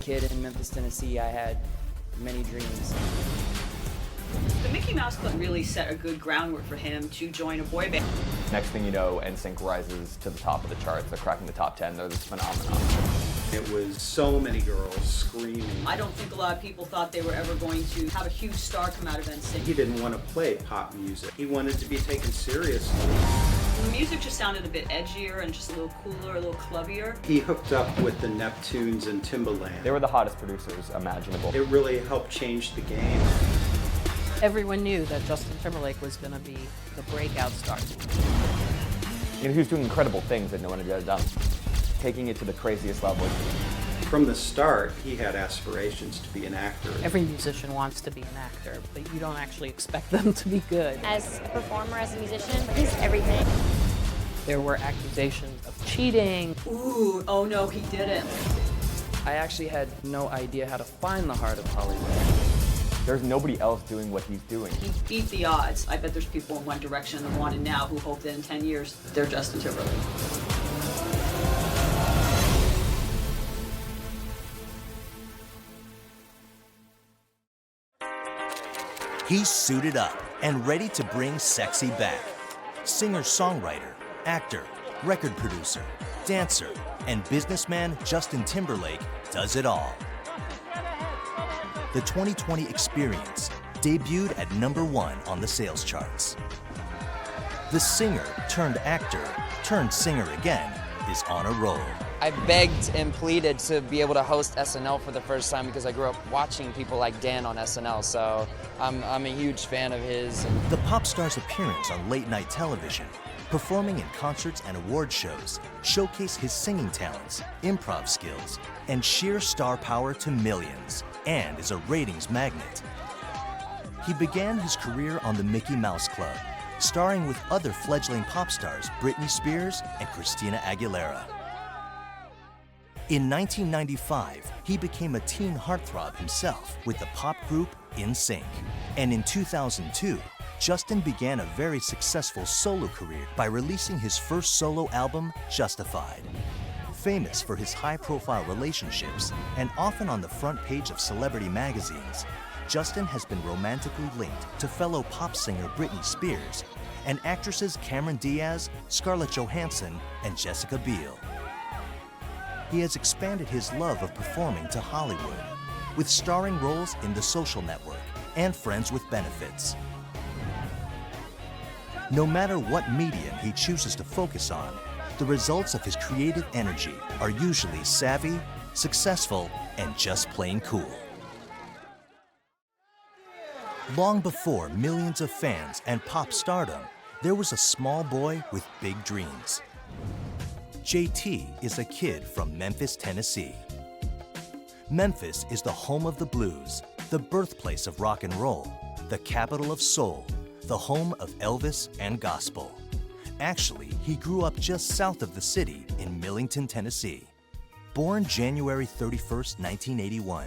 kid in Memphis, Tennessee, I had many dreams. The Mickey Mouse Club really set a good groundwork for him to join a boy band. Next thing you know, NSYNC rises to the top of the charts. They're cracking the top 10. They're this phenomenon. It was so many girls screaming. I don't think a lot of people thought they were ever going to have a huge star come out of NSYNC. He didn't want to play pop music. He wanted to be taken seriously. The music just sounded a bit edgier and just a little cooler, a little clubbier. He hooked up with the Neptunes and Timberlake. They were the hottest producers imaginable. It really helped change the game. Everyone knew that Justin Timberlake was going to be the breakout star. You know, he was doing incredible things that no one had ever done, taking it to the craziest level. From the start, he had aspirations to be an actor. Every musician wants to be an actor, but you don't actually expect them to be good. As a performer, as a musician, he's everything. There were accusations of cheating. Ooh, oh no, he didn't. I actually had no idea how to find the heart of Hollywood. There's nobody else doing what he's doing. He beat the odds. I bet there's people in One Direction and Wanted Now who hope that in 10 years they're Justin Timberlake. He's suited up and ready to bring sexy back. Singer-songwriter, actor, record producer, dancer, and businessman Justin Timberlake does it all. The 2020 Experience debuted at #1 on the sales charts. The singer turned actor turned singer again is on a roll. I begged and pleaded to be able to host SNL for the first time because I grew up watching people like Dan on SNL, so I'm a huge fan of his. The pop star's appearance on late-night television, performing in concerts and award shows, showcase his singing talents, improv skills, and sheer star power to millions, and is a ratings magnet. He began his career on the Mickey Mouse Club, starring with other fledgling pop stars Britney Spears and Christina Aguilera. In 1995, he became a teen heartthrob himself with the pop group NSYNC. And in 2002, Justin began a very successful solo career by releasing his first solo album, Justified. Famous for his high-profile relationships and often on the front page of celebrity magazines, Justin has been romantically linked to fellow pop singer Britney Spears and actresses Cameron Diaz, Scarlett Johansson, and Jessica Biel. He has expanded his love of performing to Hollywood, with starring roles in The Social Network and Friends with Benefits. No matter what medium he chooses to focus on, the results of his creative energy are usually savvy, successful, and just plain cool. Long before millions of fans and pop stardom, there was a small boy with big dreams. JT is a kid from Memphis, Tennessee. Memphis is the home of the blues, the birthplace of rock and roll, the capital of soul, the home of Elvis and gospel. Actually, he grew up just south of the city in Millington, Tennessee. Born January 31st, 1981,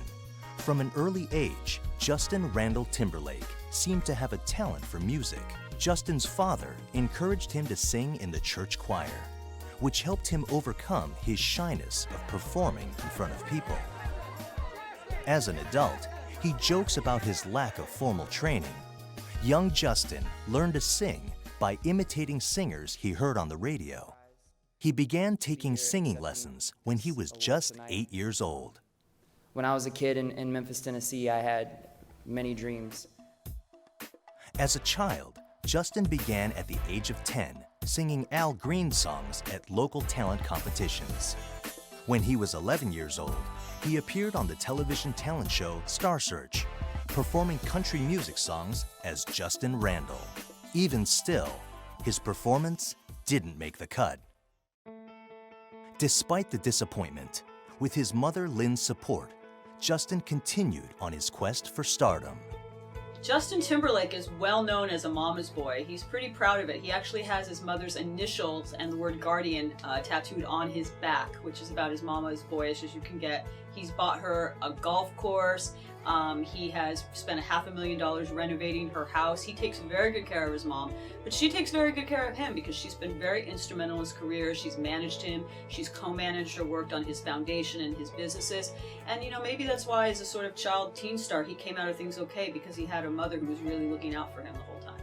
from an early age, Justin Randall Timberlake seemed to have a talent for music. Justin's father encouraged him to sing in the church choir, which helped him overcome his shyness of performing in front of people. As an adult, he jokes about his lack of formal training. Young Justin learned to sing by imitating singers he heard on the radio. He began taking singing lessons when he was just 8 years old. When I was a kid in Memphis, Tennessee, I had many dreams. As a child, Justin began at the age of 10, singing Al Green songs at local talent competitions. When he was 11 years old, he appeared on the television talent show Star Search, performing country music songs as Justin Randall. Even still, his performance didn't make the cut. Despite the disappointment, with his mother Lynn's support, Justin continued on his quest for stardom. Justin Timberlake is well known as a mama's boy. He's pretty proud of it. He actually has his mother's initials and the word guardian tattooed on his back, which is about as mama as boyish as you can get. He's bought her a golf course. He has spent $500,000 renovating her house. He takes very good care of his mom, but she takes very good care of him because she's been very instrumental in his career. She's managed him, she's co-managed or worked on his foundation and his businesses. And you know, maybe that's why as a sort of child teen star, he came out of things okay, because he had a mother who was really looking out for him the whole time.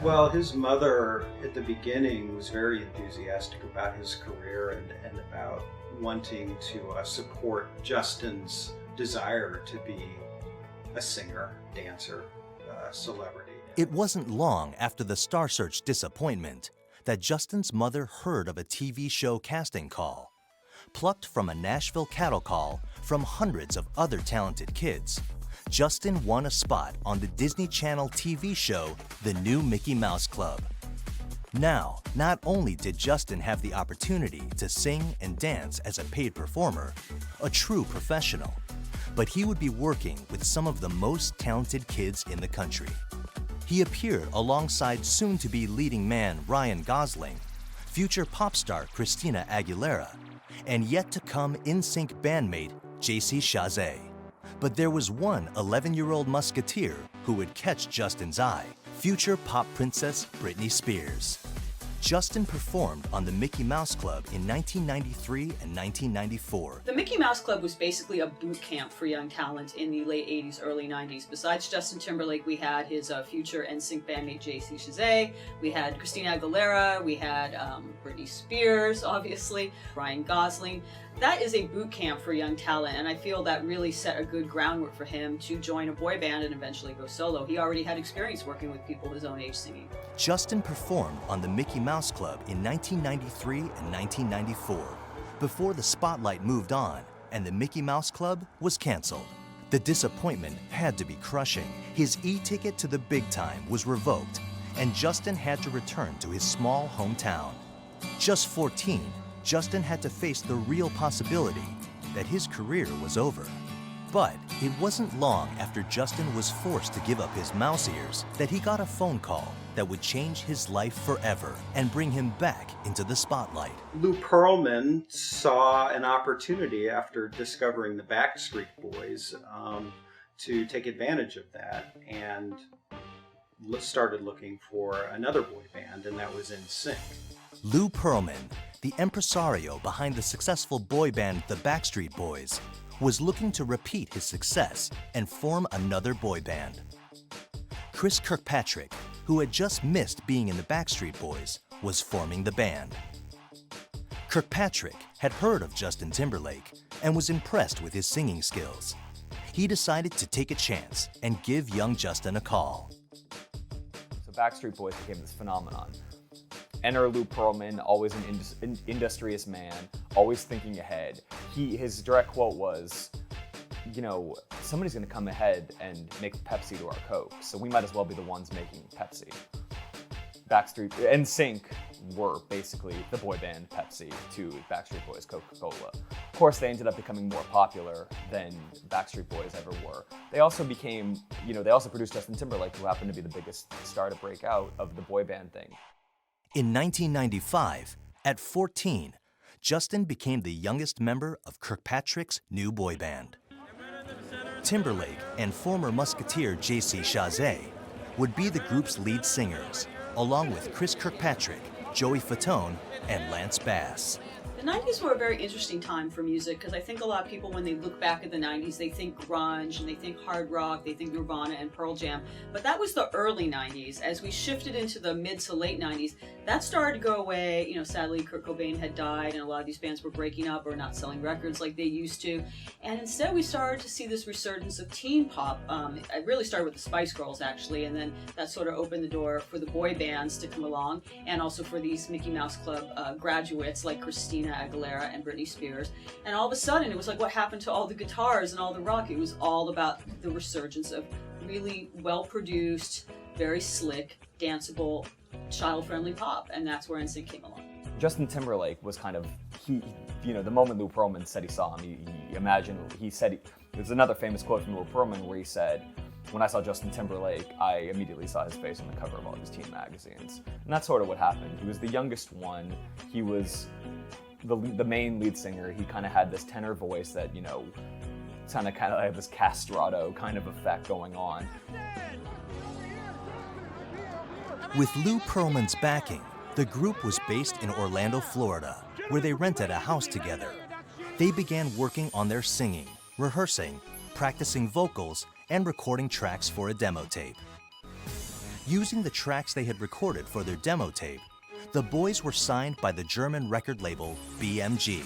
Well, his mother at the beginning was very enthusiastic about his career and about wanting to support Justin's desire to be a singer, dancer, celebrity. It wasn't long after the Star Search disappointment that Justin's mother heard of a TV show casting call. Plucked from a Nashville cattle call from hundreds of other talented kids, Justin won a spot on the Disney Channel TV show, The New Mickey Mouse Club. Now, not only did Justin have the opportunity to sing and dance as a paid performer, a true professional, but he would be working with some of the most talented kids in the country. He appeared alongside soon-to-be leading man Ryan Gosling, future pop star Christina Aguilera, and yet-to-come NSYNC bandmate JC Chasez. But there was one 11-year-old musketeer who would catch Justin's eye, future pop princess Britney Spears. Justin performed on the Mickey Mouse Club in 1993 and 1994. The Mickey Mouse Club was basically a boot camp for young talent in the late 80s, early 90s. Besides Justin Timberlake, we had his future NSYNC bandmate JC Chasez, we had Christina Aguilera, we had Britney Spears, obviously, Ryan Gosling. That is a boot camp for young talent, and I feel that really set a good groundwork for him to join a boy band and eventually go solo. He already had experience working with people his own age singing. Justin performed on the Mickey Mouse Club in 1993 and 1994, before the spotlight moved on and the Mickey Mouse Club was canceled. The disappointment had to be crushing. His e-ticket to the big time was revoked, and Justin had to return to his small hometown. Just 14, Justin had to face the real possibility that his career was over. But it wasn't long after Justin was forced to give up his mouse ears that he got a phone call that would change his life forever and bring him back into the spotlight. Lou Pearlman saw an opportunity after discovering the Backstreet Boys to take advantage of that and started looking for another boy band, and that was NSYNC. Lou Pearlman, the impresario behind the successful boy band The Backstreet Boys, was looking to repeat his success and form another boy band. Chris Kirkpatrick, who had just missed being in the Backstreet Boys, was forming the band. Kirkpatrick had heard of Justin Timberlake and was impressed with his singing skills. He decided to take a chance and give young Justin a call. So Backstreet Boys became this phenomenon. Enter Lou Pearlman, always an industrious man, always thinking ahead. His direct quote was, you know, somebody's gonna come ahead and make Pepsi to our Coke, so we might as well be the ones making Pepsi. NSYNC were basically the boy band Pepsi to Backstreet Boys Coca-Cola. Of course, they ended up becoming more popular than Backstreet Boys ever were. They also became, they also produced Justin Timberlake, who happened to be the biggest star to break out of the boy band thing. In 1995, at 14, Justin became the youngest member of Kirkpatrick's new boy band. Timberlake and former musketeer JC Chasez would be the group's lead singers, along with Chris Kirkpatrick, Joey Fatone, and Lance Bass. The 90s were a very interesting time for music because I think a lot of people, when they look back at the 90s, they think grunge and they think hard rock, they think Nirvana and Pearl Jam, but that was the early 90s. As we shifted into the mid to late 90s, that started to go away. Sadly, Kurt Cobain had died and a lot of these bands were breaking up or not selling records like they used to, and instead we started to see this resurgence of teen pop. It really started with the Spice Girls, actually, and then that sort of opened the door for the boy bands to come along, and also for these Mickey Mouse Club graduates like Christina Aguilera and Britney Spears. And all of a sudden, it was like, what happened to all the guitars and all the rock? It was all about the resurgence of really well-produced, very slick, danceable, child-friendly pop, and that's where NSYNC came along. Justin Timberlake was kind of, the moment Lou Pearlman said he saw him, there's another famous quote from Lou Pearlman where he said, "When I saw Justin Timberlake, I immediately saw his face on the cover of all these teen magazines." And that's sort of what happened. He was the youngest one. He was the main lead singer. He kind of had this tenor voice that, kind of have this castrato kind of effect going on. With Lou Pearlman's backing, the group was based in Orlando, Florida, where they rented a house together. They began working on their singing, rehearsing, practicing vocals, and recording tracks for a demo tape. Using the tracks they had recorded for their demo tape, the boys were signed by the German record label BMG.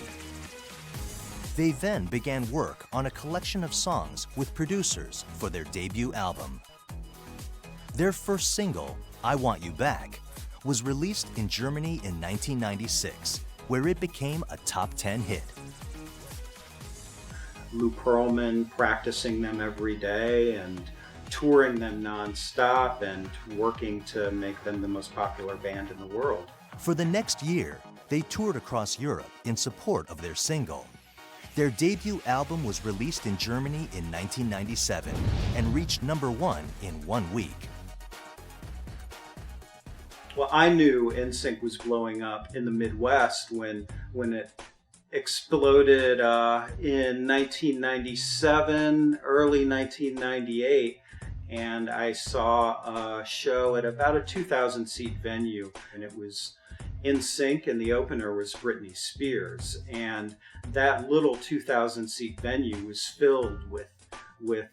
They then began work on a collection of songs with producers for their debut album. Their first single, I Want You Back, was released in Germany in 1996, where it became a top 10 hit. Lou Pearlman practicing them every day and touring them non-stop and working to make them the most popular band in the world. For the next year, they toured across Europe in support of their single. Their debut album was released in Germany in 1997 and reached #1 in 1 week. Well, I knew NSYNC was blowing up in the Midwest when it exploded in 1997, early 1998, and I saw a show at about a 2,000-seat venue, and it was NSYNC, and the opener was Britney Spears, and that little 2,000-seat venue was filled with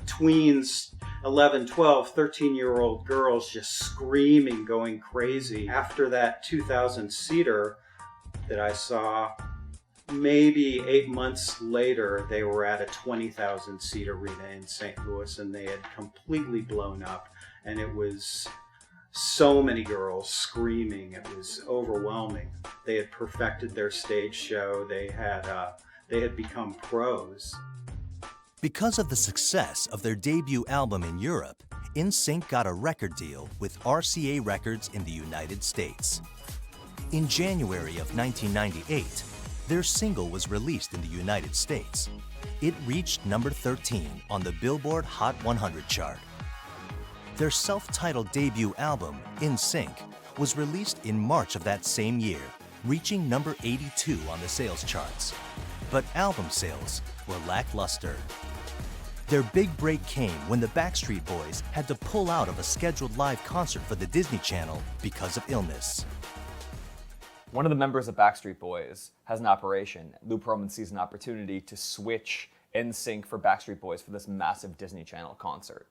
tweens, 11, 12, 13-year-old girls just screaming, going crazy. After that 2,000-seater that I saw, maybe 8 months later, they were at a 20,000-seat arena in St. Louis, and they had completely blown up, and it was so many girls screaming. It was overwhelming. They had perfected their stage show. They had become pros. Because of the success of their debut album in Europe, NSYNC got a record deal with RCA Records in the United States. In January of 1998, their single was released in the United States. It reached #13 on the Billboard Hot 100 chart. Their self-titled debut album, NSYNC, was released in March of that same year, reaching #82 on the sales charts. But album sales were lackluster. Their big break came when the Backstreet Boys had to pull out of a scheduled live concert for the Disney Channel because of illness. One of the members of Backstreet Boys has an operation. Lou Pearlman sees an opportunity to switch NSYNC for Backstreet Boys for this massive Disney Channel concert.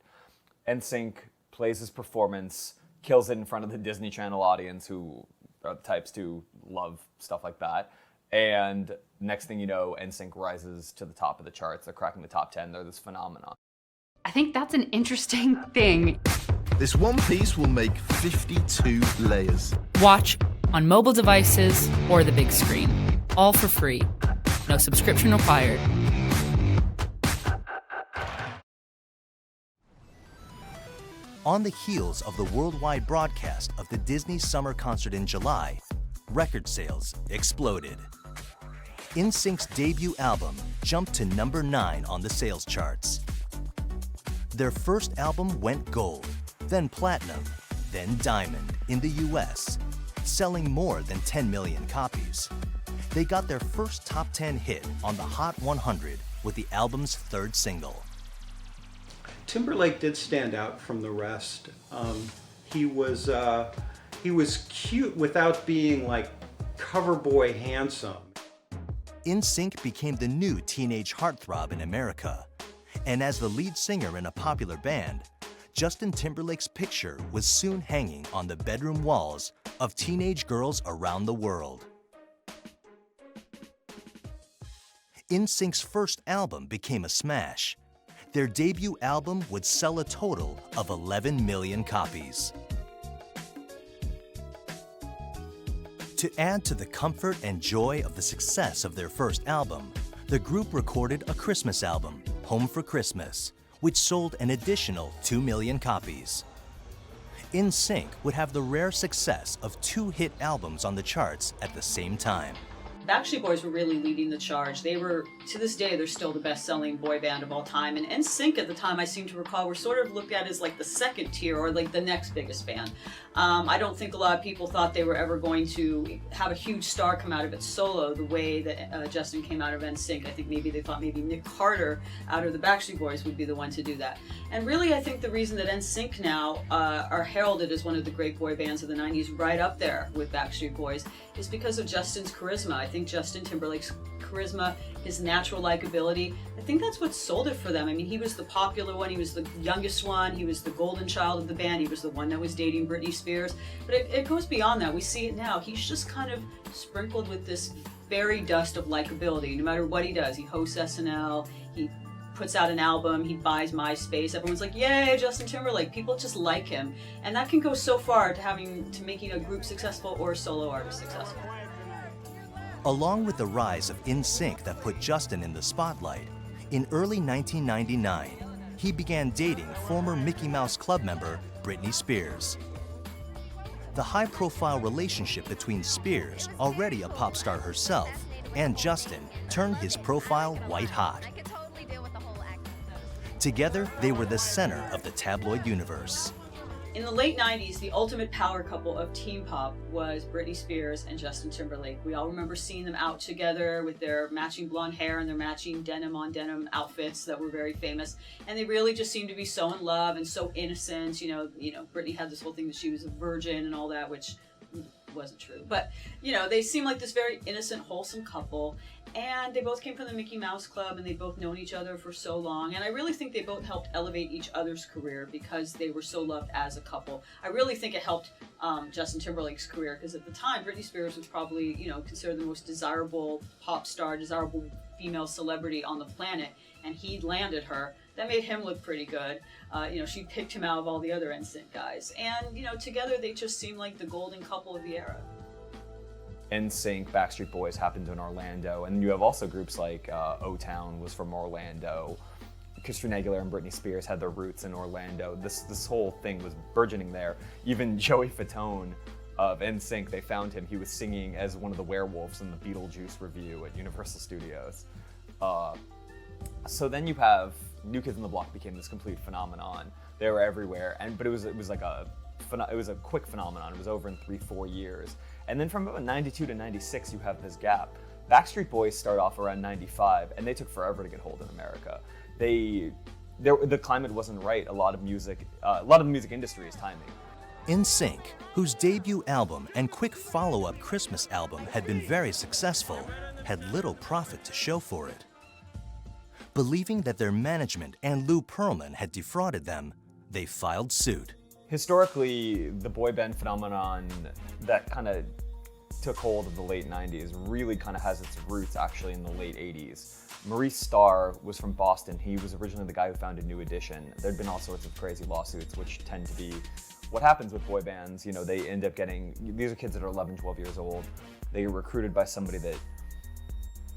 NSYNC plays his performance, kills it in front of the Disney Channel audience, who are the types to love stuff like that. And next thing you know, NSYNC rises to the top of the charts. They're cracking the top 10. They're this phenomenon. I think that's an interesting thing. This one piece will make 52 layers. Watch on mobile devices or the big screen. All for free. No subscription required. On the heels of the worldwide broadcast of the Disney Summer Concert in July, record sales exploded. NSYNC's debut album jumped to #9 on the sales charts. Their first album went gold, then platinum, then diamond in the US, selling more than 10 million copies. They got their first top 10 hit on the Hot 100 with the album's third single. Timberlake did stand out from the rest. He was cute without being like cover boy handsome. NSYNC became the new teenage heartthrob in America. And as the lead singer in a popular band, Justin Timberlake's picture was soon hanging on the bedroom walls of teenage girls around the world. NSYNC's first album became a smash. Their debut album would sell a total of 11 million copies. To add to the comfort and joy of the success of their first album, the group recorded a Christmas album, Home for Christmas, which sold an additional 2 million copies. NSYNC would have the rare success of 2 hit albums on the charts at the same time. Backstreet Boys were really leading the charge. They were, to this day, they're still the best-selling boy band of all time. And NSYNC at the time, I seem to recall, were sort of looked at as like the second tier or like the next biggest band. I don't think a lot of people thought they were ever going to have a huge star come out of it solo the way that Justin came out of NSYNC. I think maybe they thought maybe Nick Carter out of the Backstreet Boys would be the one to do that. And really, I think the reason that NSYNC now are heralded as one of the great boy bands of the 90s, right up there with Backstreet Boys, is because of Justin's charisma. I think Justin Timberlake's charisma, his natural likability, I think that's what sold it for them. I mean, he was the popular one, he was the youngest one, he was the golden child of the band, he was the one that was dating Britney Spears. But it goes beyond that. We see it now. He's just kind of sprinkled with this fairy dust of likability. No matter what he does, he hosts SNL, he puts out an album, he buys MySpace, everyone's like, yay, Justin Timberlake. People just like him. And that can go so far to making a group successful or a solo artist successful. Along with the rise of NSYNC that put Justin in the spotlight, in early 1999, he began dating former Mickey Mouse Club member Britney Spears. The high-profile relationship between Spears, already a pop star herself, and Justin turned his profile white hot. Together, they were the center of the tabloid universe. In the late 90s, the ultimate power couple of teen pop was Britney Spears and Justin Timberlake. We all remember seeing them out together with their matching blonde hair and their matching denim-on-denim outfits that were very famous. And they really just seemed to be so in love and so innocent. You know, Britney had this whole thing that she was a virgin and all that, which wasn't true. But, they seemed like this very innocent, wholesome couple. And they both came from the Mickey Mouse Club, and they'd both known each other for so long. And I really think they both helped elevate each other's career because they were so loved as a couple. I really think it helped Justin Timberlake's career because at the time, Britney Spears was probably, considered the most desirable pop star, desirable female celebrity on the planet. And he landed her. That made him look pretty good. She picked him out of all the other NSYNC guys. And, together they just seemed like the golden couple of the era. NSYNC, Backstreet Boys happened in Orlando, and you have also groups like O-Town was from Orlando. Christina Aguilera and Britney Spears had their roots in Orlando. This whole thing was burgeoning there. Even Joey Fatone of NSYNC, they found him. He was singing as one of the werewolves in the Beetlejuice review at Universal Studios. So then you have New Kids on the Block became this complete phenomenon. They were everywhere, but it was a quick phenomenon. It was over in 3-4 years. And then from about 92 to 96, you have this gap. Backstreet Boys start off around 95, and they took forever to get hold in America. The climate wasn't right. A lot of the music industry is timing. NSYNC, whose debut album and quick follow-up Christmas album had been very successful, had little profit to show for it. Believing that their management and Lou Pearlman had defrauded them, they filed suit. Historically, the boy band phenomenon that kind of took hold of the late 90s really kind of has its roots actually in the late 80s. Maurice Starr was from Boston. He was originally the guy who founded New Edition. There'd been all sorts of crazy lawsuits, which tend to be what happens with boy bands. They end up these are kids that are 11, 12 years old. They get recruited by somebody that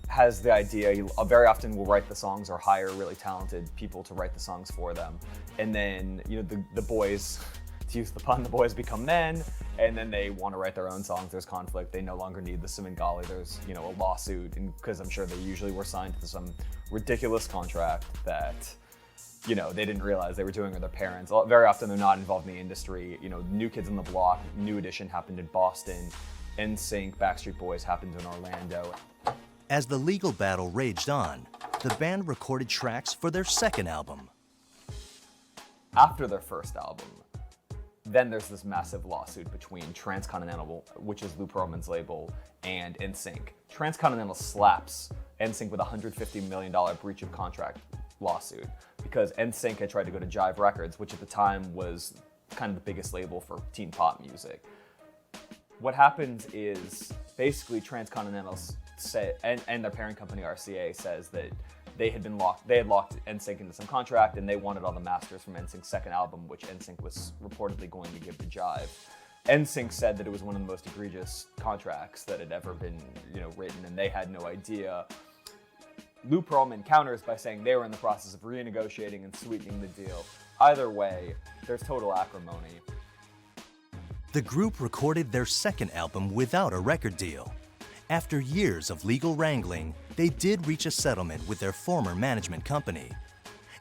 has the idea, very often will write the songs or hire really talented people to write the songs for them. And then, the boys, to use the pun, the boys become men, and then they want to write their own songs. There's conflict. They no longer need the Simangali. There's, a lawsuit, and because I'm sure they usually were signed to some ridiculous contract that, they didn't realize they were doing with their parents. Very often they're not involved in the industry. New Kids on the Block, New Edition happened in Boston. NSYNC, Backstreet Boys happened in Orlando. As the legal battle raged on, the band recorded tracks for their second album. After their first album, then there's this massive lawsuit between Transcontinental, which is Lou Pearlman's label, and NSYNC. Transcontinental slaps NSYNC with a $150 million breach of contract lawsuit because NSYNC had tried to go to Jive Records, which at the time was kind of the biggest label for teen pop music. What happens is basically Transcontinental and their parent company RCA says that they had locked NSYNC into some contract, and they wanted all the masters from NSYNC's second album, which NSYNC was reportedly going to give to Jive. NSYNC said that it was one of the most egregious contracts that had ever been, written, and they had no idea. Lou Pearlman counters by saying they were in the process of renegotiating and sweetening the deal. Either way, there's total acrimony. The group recorded their second album without a record deal. After years of legal wrangling, they did reach a settlement with their former management company.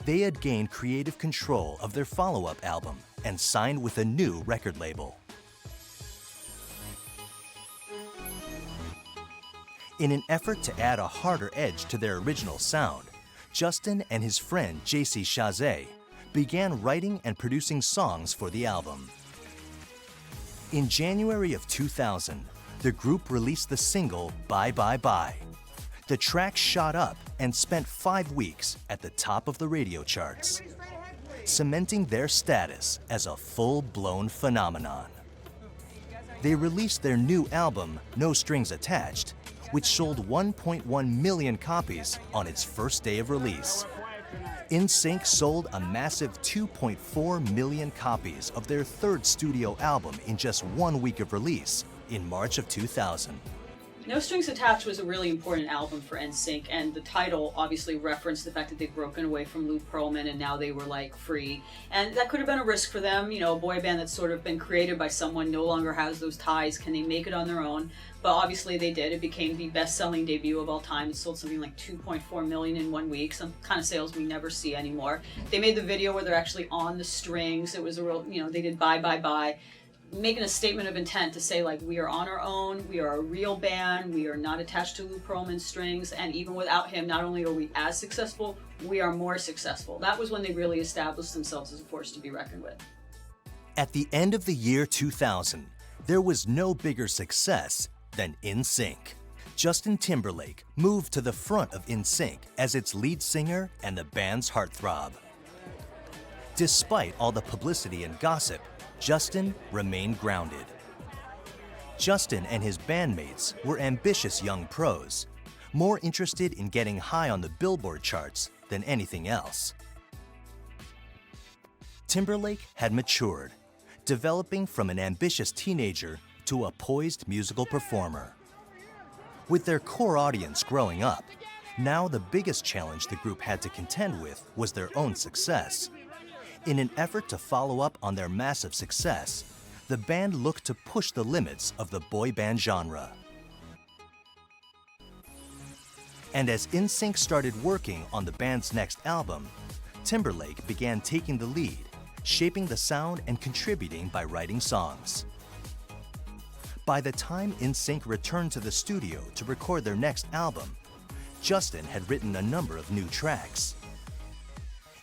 They had gained creative control of their follow-up album and signed with a new record label. In an effort to add a harder edge to their original sound, Justin and his friend JC Chazé began writing and producing songs for the album. In January of 2000, the group released the single Bye Bye Bye. The track shot up and spent 5 weeks at the top of the radio charts, cementing their status as a full-blown phenomenon. They released their new album, No Strings Attached, which sold 1.1 million copies on its first day of release. NSYNC sold a massive 2.4 million copies of their third studio album in just 1 week of release in March of 2000. No Strings Attached was a really important album for NSYNC, and the title obviously referenced the fact that they'd broken away from Lou Pearlman and now they were like free. And that could have been a risk for them, you know, a boy band that's sort of been created by someone no longer has those ties. Can they make it on their own? But obviously they did. It became the best-selling debut of all time. It sold something like 2.4 million in 1 week, some kind of sales we never see anymore. They made the video where they're actually on the strings. It was a real, you know, they did Bye Bye Bye, making a statement of intent to say, like, we are on our own, we are a real band, we are not attached to Lou Pearlman's strings, and even without him, not only are we as successful, we are more successful. That was when they really established themselves as a force to be reckoned with. At the end of the year 2000, there was no bigger success than NSYNC. Justin Timberlake moved to the front of NSYNC as its lead singer and the band's heartthrob. Despite all the publicity and gossip, Justin remained grounded. Justin and his bandmates were ambitious young pros, more interested in getting high on the Billboard charts than anything else. Timberlake had matured, developing from an ambitious teenager to a poised musical performer. With their core audience growing up, now the biggest challenge the group had to contend with was their own success. In an effort to follow up on their massive success, the band looked to push the limits of the boy band genre. And as NSYNC started working on the band's next album, Timberlake began taking the lead, shaping the sound and contributing by writing songs. By the time NSYNC returned to the studio to record their next album, Justin had written a number of new tracks.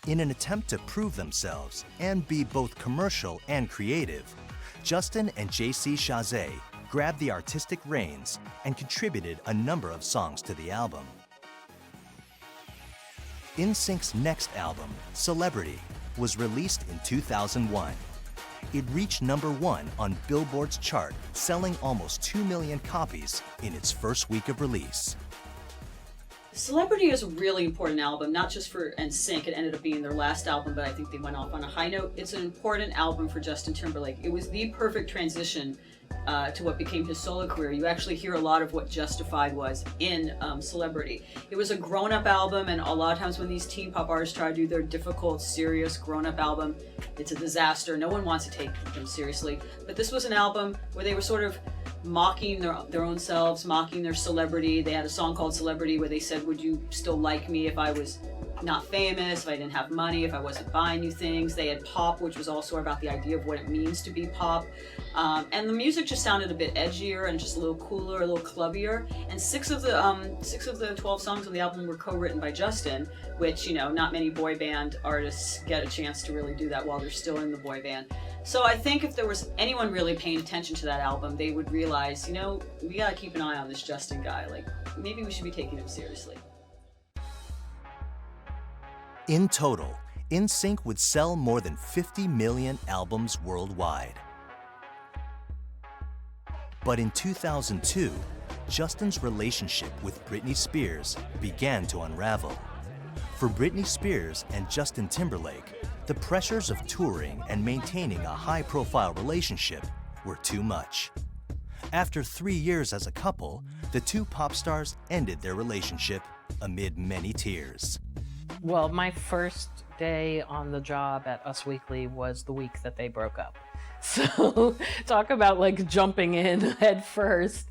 In an attempt to prove themselves and be both commercial and creative, Justin and JC Chazé grabbed the artistic reins and contributed a number of songs to the album. NSYNC's next album, Celebrity, was released in 2001. It reached #1 on Billboard's chart, selling almost 2 million copies in its first week of release. Celebrity is a really important album, not just for NSYNC. It ended up being their last album, but I think they went off on a high note. It's an important album for Justin Timberlake. It was the perfect transition to what became his solo career. You actually hear a lot of what Justified was in Celebrity. It was a grown-up album, and a lot of times when these teen pop artists try to do their difficult, serious grown-up album, it's a disaster. No one wants to take them seriously. But this was an album where they were sort of mocking their own selves, mocking their celebrity. They had a song called Celebrity where they said, would you still like me if I was not famous, if I didn't have money, if I wasn't buying you things. They had Pop, which was also about the idea of what it means to be pop. And the music just sounded a bit edgier and just a little cooler, a little clubbier. And 6 of the 12 songs on the album were co-written by Justin, which, you know, not many boy band artists get a chance to really do that while they're still in the boy band. So I think if there was anyone really paying attention to that album, they would realize, you know, we gotta keep an eye on this Justin guy. Like, maybe we should be taking him seriously. In total, NSYNC would sell more than 50 million albums worldwide. But in 2002, Justin's relationship with Britney Spears began to unravel. For Britney Spears and Justin Timberlake, the pressures of touring and maintaining a high-profile relationship were too much. After 3 years as a couple, the two pop stars ended their relationship amid many tears. Well, my first day on the job at Us Weekly was the week that they broke up. So talk about like jumping in head first.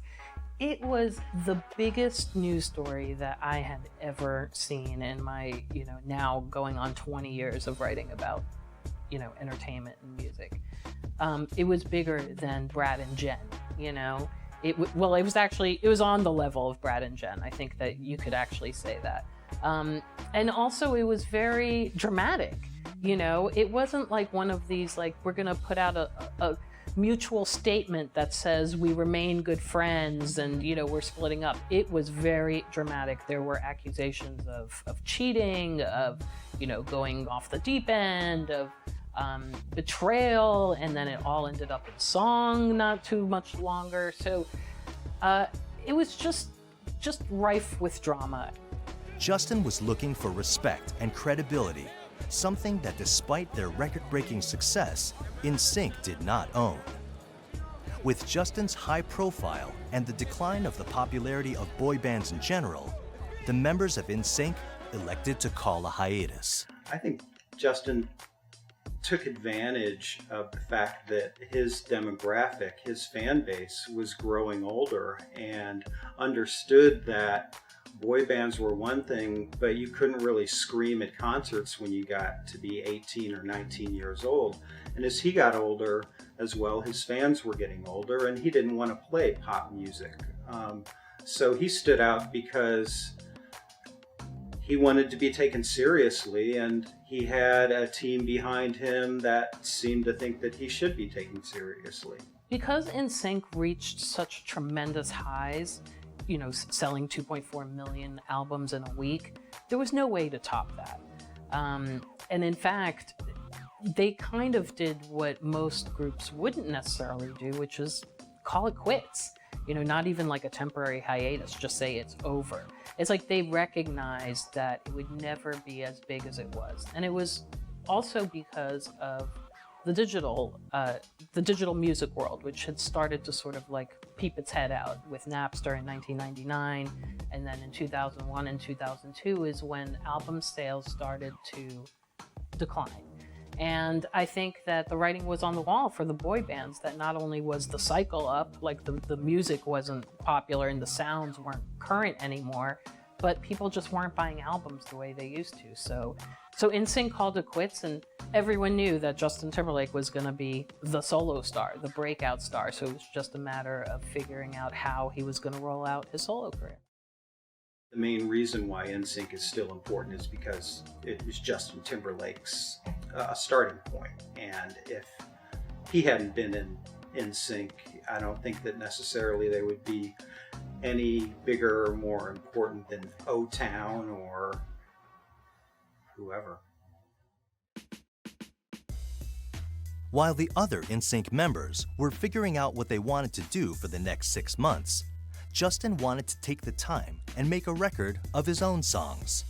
It was the biggest news story that I had ever seen in my, now going on 20 years of writing about, entertainment and music. It was bigger than Brad and Jen, It was on the level of Brad and Jen. I think that you could actually say that. And also it was very dramatic, It wasn't like one of these, like, we're gonna put out a mutual statement that says we remain good friends and we're splitting up. It was very dramatic. There were accusations of cheating, of going off the deep end, of betrayal, and then it all ended up in song not too much longer. So it was just rife with drama. Justin was looking for respect and credibility, something that despite their record-breaking success, NSYNC did not own. With Justin's high profile and the decline of the popularity of boy bands in general, the members of NSYNC elected to call a hiatus. I think Justin took advantage of the fact that his demographic, his fan base, was growing older and understood that boy bands were one thing, but you couldn't really scream at concerts when you got to be 18 or 19 years old. And as he got older as well, his fans were getting older and he didn't want to play pop music. So he stood out because he wanted to be taken seriously, and he had a team behind him that seemed to think that he should be taken seriously. Because NSYNC reached such tremendous highs, selling 2.4 million albums in a week, there was no way to top that. And in fact, they kind of did what most groups wouldn't necessarily do, which is call it quits. Not even like a temporary hiatus, just say it's over. It's like they recognized that it would never be as big as it was. And it was also because of the digital music world, which had started to sort of like peep its head out with Napster in 1999, and then in 2001 and 2002 is when album sales started to decline. And I think that the writing was on the wall for the boy bands, that not only was the cycle up, like the music wasn't popular and the sounds weren't current anymore, but people just weren't buying albums the way they used to. So NSYNC called it quits, and everyone knew that Justin Timberlake was going to be the solo star, the breakout star. So it was just a matter of figuring out how he was going to roll out his solo career. The main reason why NSYNC is still important is because it was Justin Timberlake's starting point. And if he hadn't been in NSYNC, I don't think that necessarily they would be any bigger or more important than O-Town or whoever. While the other NSYNC members were figuring out what they wanted to do for the next 6 months, Justin wanted to take the time and make a record of his own songs.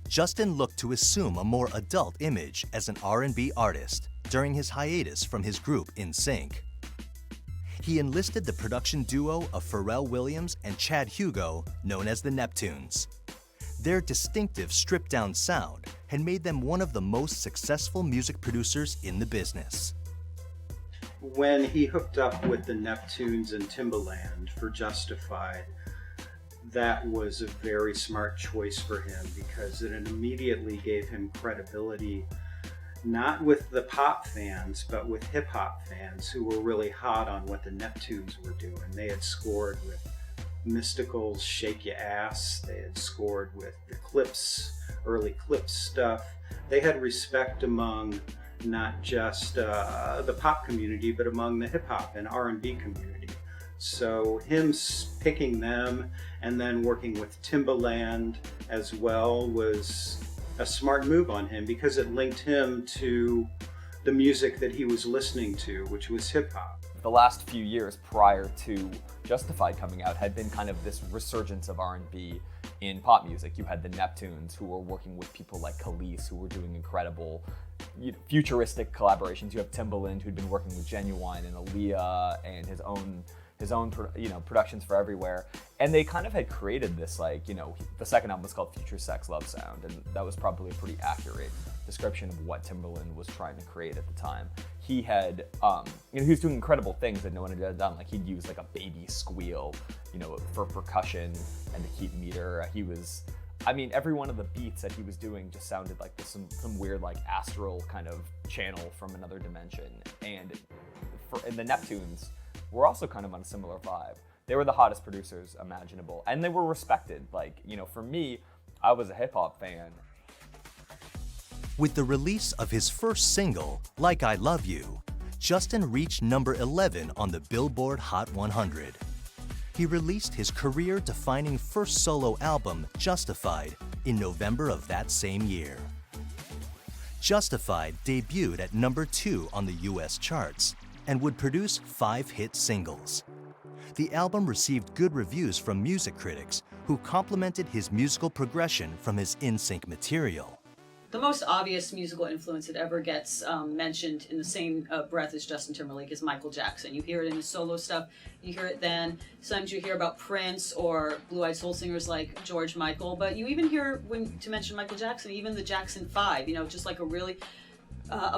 Justin looked to assume a more adult image as an R&B artist during his hiatus from his group NSYNC. He enlisted the production duo of Pharrell Williams and Chad Hugo, known as the Neptunes. Their distinctive stripped-down sound had made them one of the most successful music producers in the business. When he hooked up with the Neptunes and Timberland for Justified, that was a very smart choice for him because it immediately gave him credibility, not with the pop fans, but with hip-hop fans who were really hot on what the Neptunes were doing. They had scored with Mystical's Shake Ya Ass, they had scored with the Clips, early Clips stuff. They had respect among not just the pop community, but among the hip-hop and R&B community. So him picking them and then working with Timbaland as well was a smart move on him because it linked him to the music that he was listening to, which was hip-hop. The last few years prior to Justified coming out had been kind of this resurgence of R&B in pop music. You had the Neptunes, who were working with people like Khalees, who were doing incredible futuristic collaborations. You have Timbaland, who'd been working with Genuine and Aaliyah and his own productions for everywhere. And they kind of had created this, the second album was called FutureSex, LoveSounds, and that was probably a pretty accurate description of what Timbaland was trying to create at the time. he had, he was doing incredible things that no one had ever done. Like he'd use like a baby squeal, for percussion and to keep meter. Every one of the beats that he was doing just sounded like some weird like astral kind of channel from another dimension. And the Neptunes were also kind of on a similar vibe. They were the hottest producers imaginable, and they were respected. For me, I was a hip hop fan. With the release of his first single, Like I Love You, Justin reached number 11 on the Billboard Hot 100. He released his career-defining first solo album, Justified, in November of that same year. Justified debuted at number 2 on the US charts and would produce 5 hit singles. The album received good reviews from music critics who complimented his musical progression from his NSYNC material. The most obvious musical influence that ever gets mentioned in the same breath as Justin Timberlake is Michael Jackson. You hear it in his solo stuff, you hear it then. Sometimes you hear about Prince or blue-eyed soul singers like George Michael, but you even hear, to mention Michael Jackson, even the Jackson 5, just like a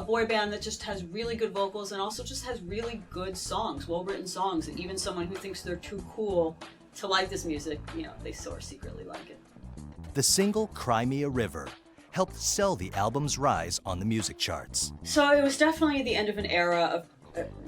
boy band that just has really good vocals and also just has really good songs, well-written songs, and even someone who thinks they're too cool to like this music, they sort of secretly like it. The single Cry Me a River helped sell the album's rise on the music charts. So it was definitely the end of an era of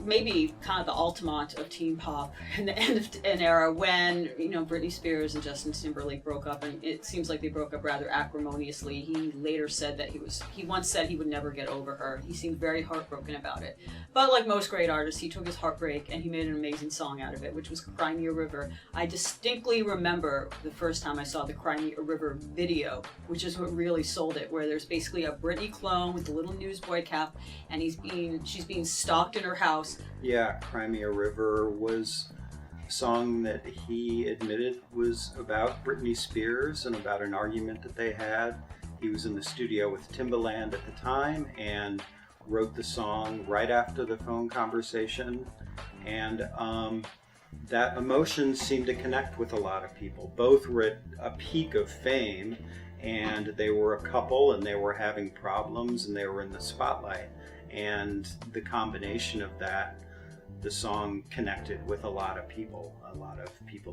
maybe kind of the ultimate of teen pop, and the end of an era when Britney Spears and Justin Timberlake broke up, and it seems like they broke up rather acrimoniously. He later said that he once said he would never get over her. He seemed very heartbroken about it, but like most great artists, he took his heartbreak and he made an amazing song out of it, which was Cry Me a River. I distinctly remember the first time I saw the Cry Me a River video, which is what really sold it, where there's basically a Britney clone with a little newsboy cap, and she's being stalked in her house. Yeah, Cry Me a River was a song that he admitted was about Britney Spears and about an argument that they had. He was in the studio with Timberlake at the time and wrote the song right after the phone conversation. And that emotion seemed to connect with a lot of people. Both were at a peak of fame, and they were a couple, and they were having problems, and they were in the spotlight. And the combination of that, the song connected with a lot of people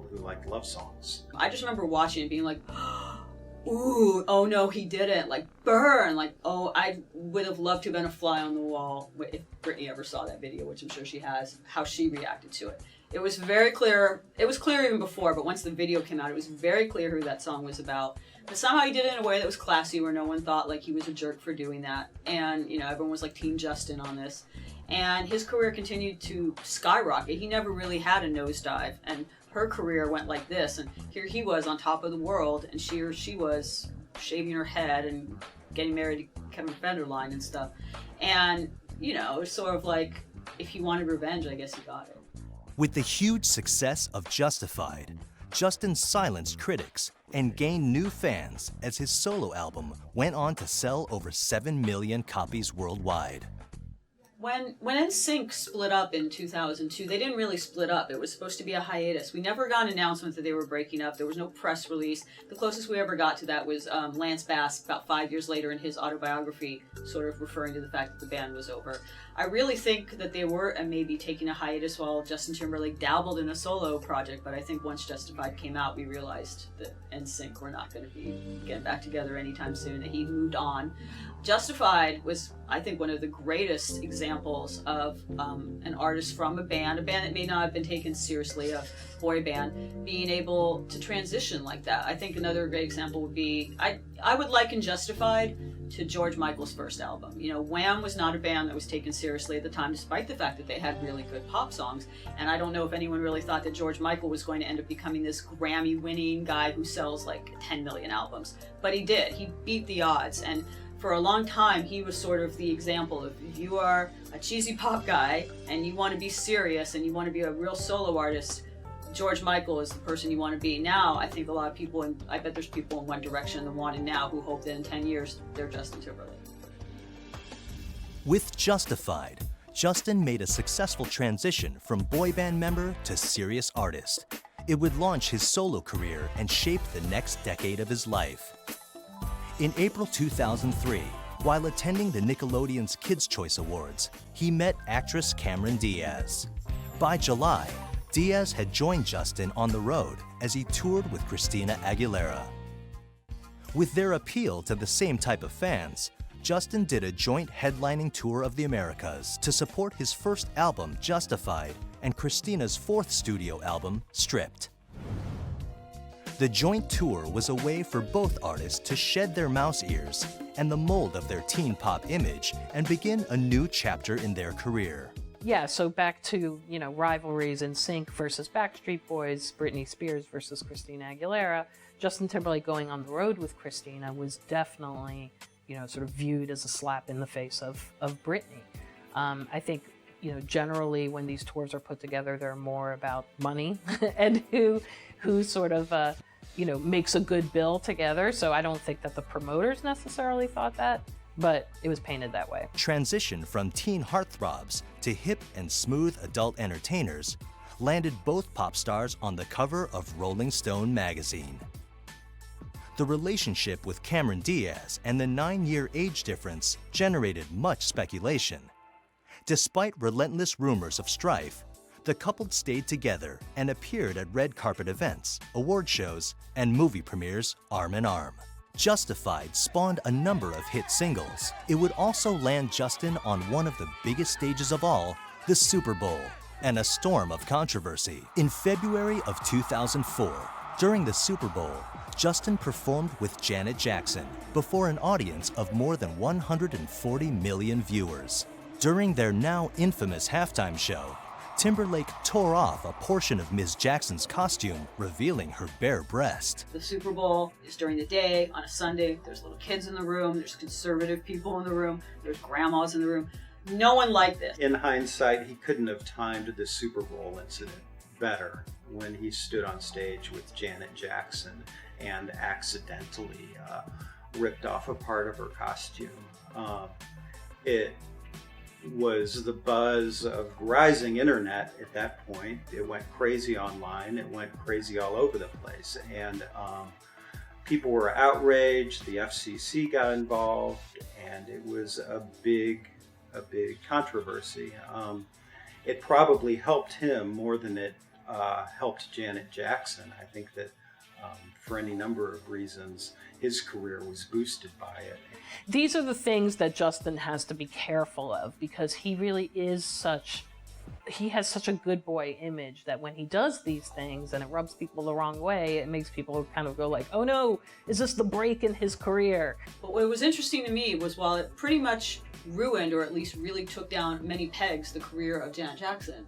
who liked love songs. I just remember watching it being like, ooh, oh no, he didn't, like burn, like, oh, I would have loved to have been a fly on the wall if Britney ever saw that video, which I'm sure she has, how she reacted to it. It was very clear, it was clear even before, but once the video came out, it was very clear who that song was about. But somehow he did it in a way that was classy, where no one thought like he was a jerk for doing that. And, everyone was like Team Justin on this. And his career continued to skyrocket. He never really had a nosedive. And her career went like this. And here he was on top of the world, and she was shaving her head and getting married to Kevin Federline and stuff. And, it was sort of like, if he wanted revenge, I guess he got it. With the huge success of Justified, Justin silenced critics and gained new fans as his solo album went on to sell over 7 million copies worldwide. When NSYNC split up in 2002, they didn't really split up. It was supposed to be a hiatus. We never got an announcement that they were breaking up. There was no press release. The closest we ever got to that was Lance Bass about 5 years later in his autobiography, sort of referring to the fact that the band was over. I really think that they were maybe taking a hiatus while Justin Timberlake dabbled in a solo project, but I think once Justified came out, we realized that NSYNC were not going to be getting back together anytime soon, that he moved on. Justified was, I think, one of the greatest examples of an artist from a band that may not have been taken seriously, a boy band, being able to transition like that. I think another great example would be, I would liken Justified to George Michael's first album. Wham was not a band that was taken seriously at the time, despite the fact that they had really good pop songs. And I don't know if anyone really thought that George Michael was going to end up becoming this Grammy-winning guy who sells like 10 million albums. But he did. He beat the odds. And for a long time, he was sort of the example of, if you are a cheesy pop guy and you want to be serious and you want to be a real solo artist, George Michael is the person you want to be. Now, I think a lot of people, and I bet there's people in One Direction that want it now who hope that in 10 years, they're Justin Timberlake. With Justified, Justin made a successful transition from boy band member to serious artist. It would launch his solo career and shape the next decade of his life. In April 2003, While attending the Nickelodeon's Kids' Choice Awards, he met actress Cameron Diaz. By July, Diaz had joined Justin on the road as he toured with Christina Aguilera. With their appeal to the same type of fans, Justin did a joint headlining tour of the Americas to support his first album, Justified, and Christina's fourth studio album, Stripped. The joint tour was a way for both artists to shed their mouse ears and the mold of their teen pop image and begin a new chapter in their career. Yeah, so back to, rivalries in NSYNC versus Backstreet Boys, Britney Spears versus Christina Aguilera. Justin Timberlake going on the road with Christina was definitely, sort of viewed as a slap in the face of Britney. I think, generally when these tours are put together, they're more about money and who sort of, makes a good bill together. So I don't think that the promoters necessarily thought that, but it was painted that way. Transition from teen heartthrobs to hip and smooth adult entertainers landed both pop stars on the cover of Rolling Stone magazine. The relationship with Cameron Diaz and the 9-year age difference generated much speculation. Despite relentless rumors of strife, the couple stayed together and appeared at red carpet events, award shows, and movie premieres arm in arm. Justified spawned a number of hit singles. It would also land Justin on one of the biggest stages of all, the Super Bowl, and a storm of controversy. In February of 2004, during the Super Bowl, Justin performed with Janet Jackson before an audience of more than 140 million viewers. During their now infamous halftime show, Timberlake tore off a portion of Ms. Jackson's costume, revealing her bare breast. The Super Bowl is during the day, on a Sunday. There's little kids in the room, there's conservative people in the room, there's grandmas in the room. No one liked this. In hindsight, he couldn't have timed the Super Bowl incident better when he stood on stage with Janet Jackson and accidentally ripped off a part of her costume. It was the buzz of rising internet at that point. It went crazy online. It went crazy all over the place. And people were outraged. The FCC got involved, and it was a big controversy. It probably helped him more than it helped Janet Jackson. I think that for any number of reasons, his career was boosted by it. These are the things that Justin has to be careful of, because he really is he has such a good boy image that when he does these things and it rubs people the wrong way, it makes people kind of go like, oh no, is this the break in his career? But what was interesting to me was while it pretty much ruined, or at least really took down many pegs, the career of Janet Jackson,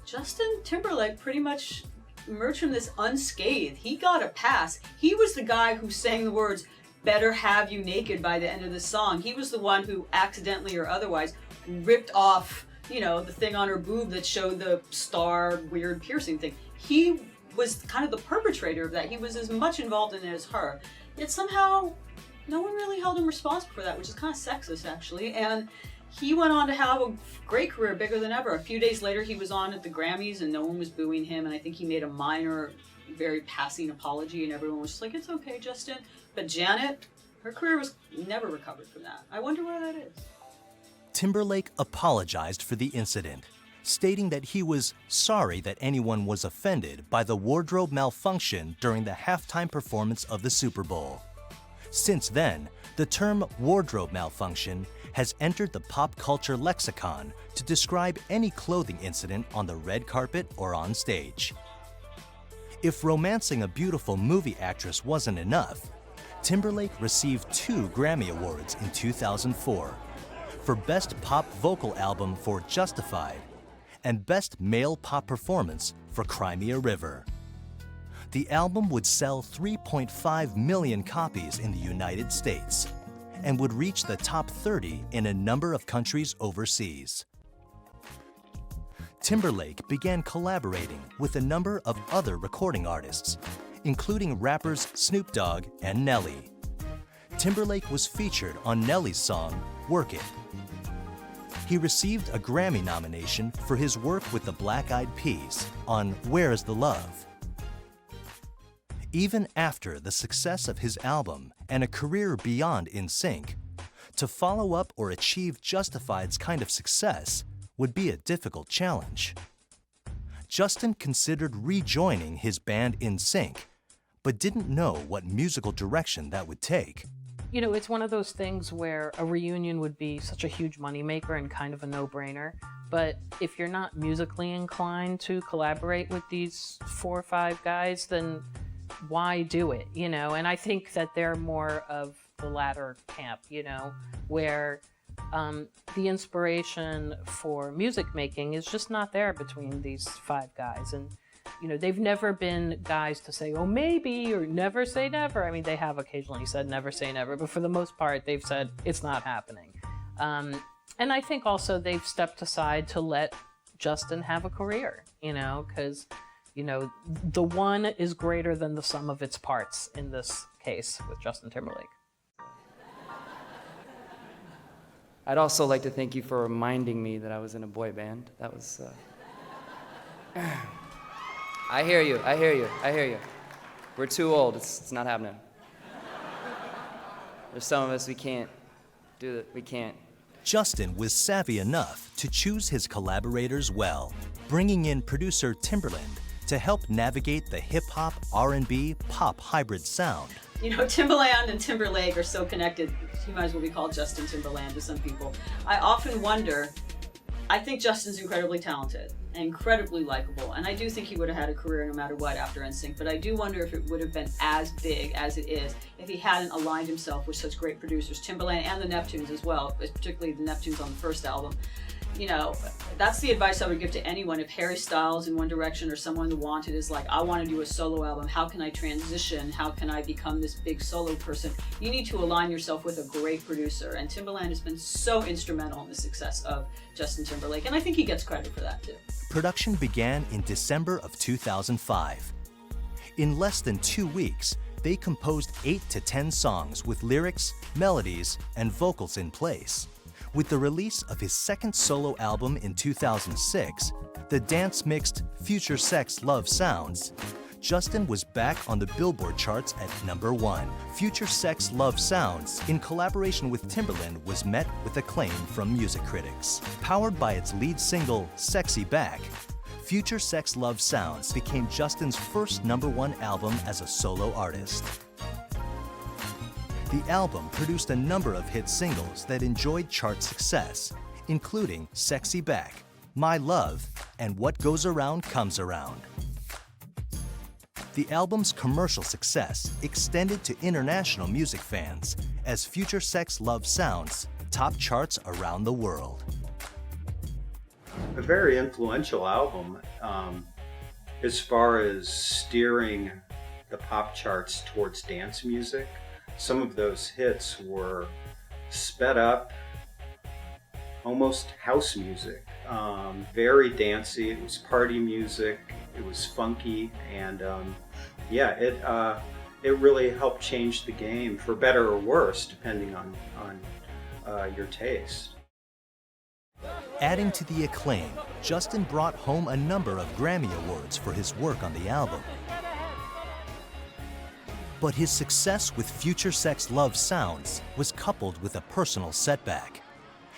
Justin Timberlake pretty much emerged from this unscathed. He got a pass. He was the guy who sang the words, "Better Have You Naked" by the end of the song. He was the one who accidentally or otherwise ripped off, the thing on her boob that showed the star weird piercing thing. He was kind of the perpetrator of that. He was as much involved in it as her. Yet somehow, no one really held him responsible for that, which is kind of sexist, actually. And he went on to have a great career, bigger than ever. A few days later, he was on at the Grammys, and no one was booing him. And I think he made a minor, very passing apology, and everyone was just like, "It's okay, Justin." But Janet, her career was never recovered from that. I wonder why that is. Timberlake apologized for the incident, stating that he was sorry that anyone was offended by the wardrobe malfunction during the halftime performance of the Super Bowl. Since then, the term wardrobe malfunction has entered the pop culture lexicon to describe any clothing incident on the red carpet or on stage. If romancing a beautiful movie actress wasn't enough, Timberlake received 2 Grammy Awards in 2004 for Best Pop Vocal Album for Justified and Best Male Pop Performance for Cry Me a River. The album would sell 3.5 million copies in the United States and would reach the top 30 in a number of countries overseas. Timberlake began collaborating with a number of other recording artists, including rappers Snoop Dogg and Nelly. Timberlake was featured on Nelly's song, Work It. He received a Grammy nomination for his work with the Black Eyed Peas on Where's the Love. Even after the success of his album and a career beyond NSYNC, To follow up or achieve Justified's kind of success would be a difficult challenge. Justin considered rejoining his band NSYNC, but didn't know what musical direction that would take. You know, it's one of those things where a reunion would be such a huge moneymaker and kind of a no-brainer. But if you're not musically inclined to collaborate with these 4 or 5 guys, then why do it, you know? And I think that they're more of the latter camp, you know, where the inspiration for music making is just not there between these 5 guys. And, you know, they've never been guys to say, oh, maybe, or never say never. I mean, they have occasionally said never say never, but for the most part, they've said it's not happening. And I think also they've stepped aside to let Justin have a career, you know, because, you know, the one is greater than the sum of its parts in this case with Justin Timberlake. I'd also like to thank you for reminding me that I was in a boy band. That was, I hear you. We're too old, it's not happening. There's some of us, we can't do it, we can't. Justin was savvy enough to choose his collaborators well, bringing in producer Timberlake to help navigate the hip-hop, R&B, pop hybrid sound. You know, Timbaland and Timberlake are so connected, he might as well be called Justin Timberland to some people. I often wonder, I think Justin's incredibly talented, incredibly likable, and I do think he would have had a career no matter what after NSYNC, but I do wonder if it would have been as big as it is if he hadn't aligned himself with such great producers, Timbaland and the Neptunes as well, particularly the Neptunes on the first album. You know, that's the advice I would give to anyone. If Harry Styles in One Direction or someone The Wanted is like, I want to do a solo album, how can I transition? How can I become this big solo person? You need to align yourself with a great producer, and Timbaland has been so instrumental in the success of Justin Timberlake, and I think he gets credit for that too. Production began in December of 2005. In less than 2 weeks, they composed 8 to 10 songs with lyrics, melodies, and vocals in place. With the release of his second solo album in 2006, the dance-mixed FutureSex LoveSounds, Justin was back on the Billboard charts at #1. FutureSex LoveSounds, in collaboration with Timberland, was met with acclaim from music critics. Powered by its lead single, Sexy Back, FutureSex LoveSounds became Justin's first #1 album as a solo artist. The album produced a number of hit singles that enjoyed chart success, including Sexy Back, My Love, and What Goes Around Comes Around. The album's commercial success extended to international music fans as FutureSex LoveSounds topped charts around the world. A very influential album as far as steering the pop charts towards dance music. Some of those hits were sped up, almost house music, very dancey. It was party music, it was funky, and it really helped change the game for better or worse, depending on your taste. Adding to the acclaim, Justin brought home a number of Grammy Awards for his work on the album. But his success with FutureSex LoveSounds was coupled with a personal setback.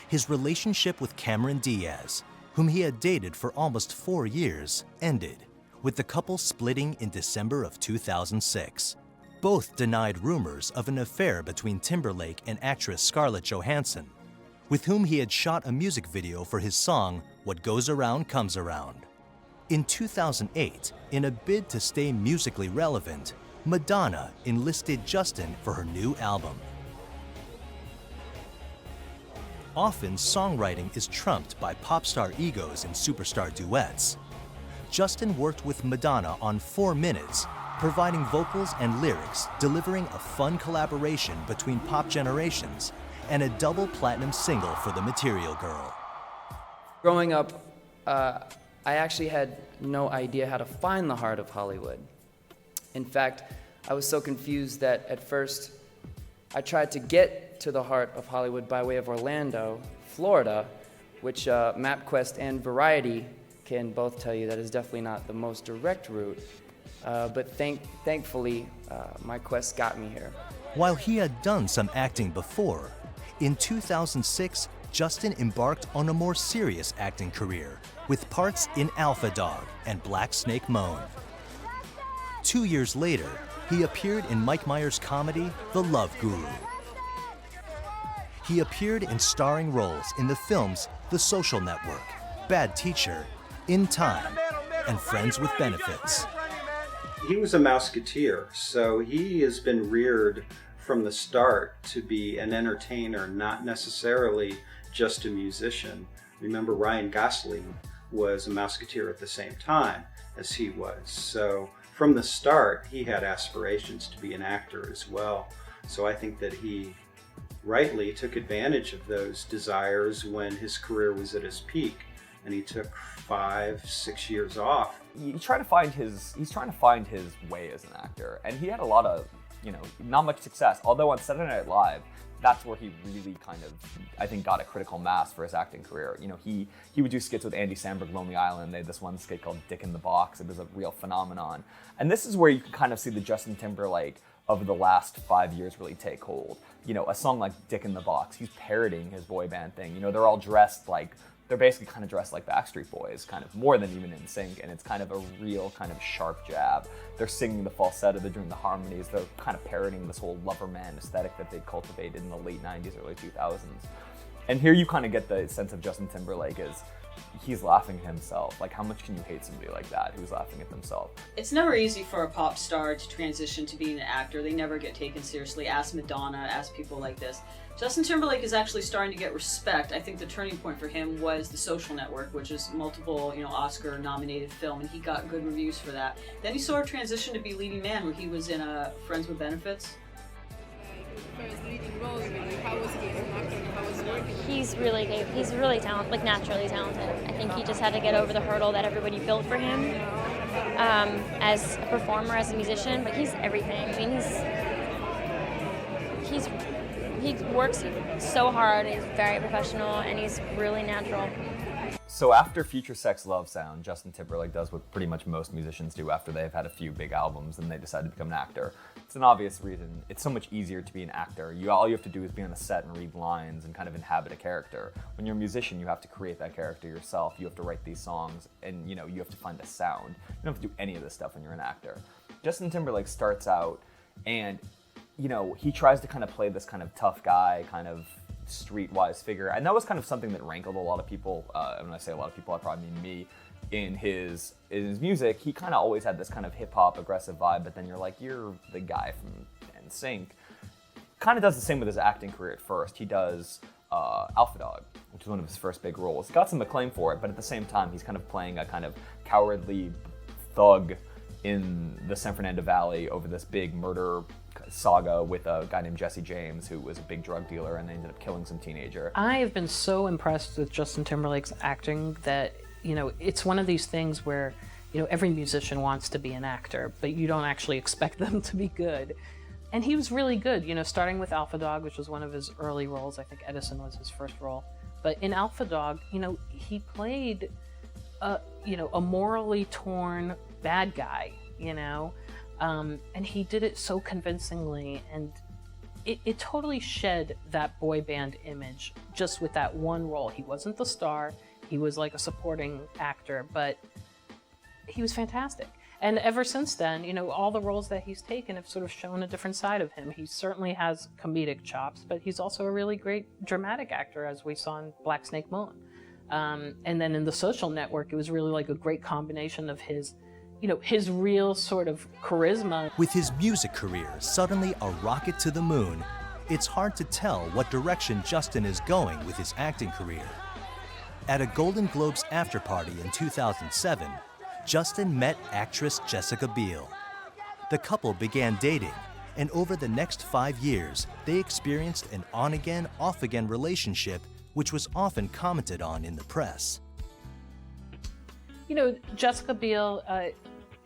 His relationship with Cameron Diaz, whom he had dated for almost 4 years, ended, with the couple splitting in December of 2006. Both denied rumors of an affair between Timberlake and actress Scarlett Johansson, with whom he had shot a music video for his song, What Goes Around Comes Around. In 2008, in a bid to stay musically relevant, Madonna enlisted Justin for her new album. Often, songwriting is trumped by pop star egos and superstar duets. Justin worked with Madonna on 4 Minutes, providing vocals and lyrics, delivering a fun collaboration between pop generations, and a double platinum single for the Material Girl. Growing up, I actually had no idea how to find the heart of Hollywood. In fact, I was so confused that at first I tried to get to the heart of Hollywood by way of Orlando, Florida, which MapQuest and Variety can both tell you that is definitely not the most direct route. But thankfully, my quest got me here. While he had done some acting before, In 2006, Justin embarked on a more serious acting career with parts in Alpha Dog and Black Snake Moan. 2 years later, he appeared in Mike Myers' comedy, The Love Guru. He appeared in starring roles in the films The Social Network, Bad Teacher, In Time, and Friends with Benefits. He was a Mouseketeer, so he has been reared from the start to be an entertainer, not necessarily just a musician. Remember, Ryan Gosling was a Mouseketeer at the same time as he was. So from the start, he had aspirations to be an actor as well. So I think that he rightly took advantage of those desires when his career was at its peak, and he took 5-6 years off. He's trying to find his way as an actor, and he had a lot of, not much success. Although on Saturday Night Live, that's where he really kind of, I think, got a critical mass for his acting career. He would do skits with Andy Samberg, Lonely Island. They had this one skit called Dick in the Box. It was a real phenomenon. And this is where you can kind of see the Justin Timberlake of the last 5 years really take hold. A song like Dick in the Box, he's parodying his boy band thing. They're all dressed like, they're basically kind of dressed like Backstreet Boys, kind of more than even NSYNC, and it's kind of a real kind of sharp jab. They're singing the falsetto, they're doing the harmonies, they're kind of parodying this whole lover man aesthetic that they cultivated in the late 90s, early 2000s. And here you kind of get the sense of Justin Timberlake as he's laughing at himself. Like, how much can you hate somebody like that who's laughing at themselves? It's never easy for a pop star to transition to being an actor. They never get taken seriously. Ask Madonna, ask people like this. Justin Timberlake is actually starting to get respect. I think the turning point for him was The Social Network, which is multiple, Oscar-nominated film, and he got good reviews for that. Then he sort of transitioned to be leading man, where he was in Friends with Benefits. He's really good. He's really talented, like naturally talented. I think he just had to get over the hurdle that everybody built for him as a performer, as a musician. But he's everything. I mean, he works so hard. He's very professional, and he's really natural. So after FutureSex LoveSounds, Justin Timberlake does what pretty much most musicians do after they've had a few big albums and they decide to become an actor. It's an obvious reason. It's so much easier to be an actor. All you have to do is be on a set and read lines and kind of inhabit a character. When you're a musician, you have to create that character yourself. You have to write these songs, and you have to find a sound. You don't have to do any of this stuff when you're an actor. Justin Timberlake starts out, and he tries to kind of play this kind of tough guy, kind of streetwise figure, and that was kind of something that rankled a lot of people. When I say a lot of people, I probably mean me. In his music, he kind of always had this kind of hip-hop aggressive vibe, but then you're like, you're the guy from NSYNC. Kind of does the same with his acting career at first. He does Alpha Dog, which is one of his first big roles. Got some acclaim for it, but at the same time, he's kind of playing a kind of cowardly thug in the San Fernando Valley over this big murder saga with a guy named Jesse James, who was a big drug dealer, and they ended up killing some teenager. I have been so impressed with Justin Timberlake's acting that, it's one of these things where, every musician wants to be an actor, but you don't actually expect them to be good. And he was really good, starting with Alpha Dog, which was one of his early roles. I think Edison was his first role. But in Alpha Dog, he played, a morally torn bad guy, and he did it so convincingly, and it totally shed that boy band image just with that one role. He wasn't the star, he was like a supporting actor, but he was fantastic. And ever since then, all the roles that he's taken have sort of shown a different side of him. He certainly has comedic chops, but he's also a really great dramatic actor, as we saw in Black Snake Moan. And then in The Social Network, it was really like a great combination of his real sort of charisma. With his music career suddenly a rocket to the moon, it's hard to tell what direction Justin is going with his acting career. At a Golden Globes after-party in 2007, Justin met actress Jessica Biel. The couple began dating, and over the next 5 years, they experienced an on-again, off-again relationship, which was often commented on in the press. Jessica Biel,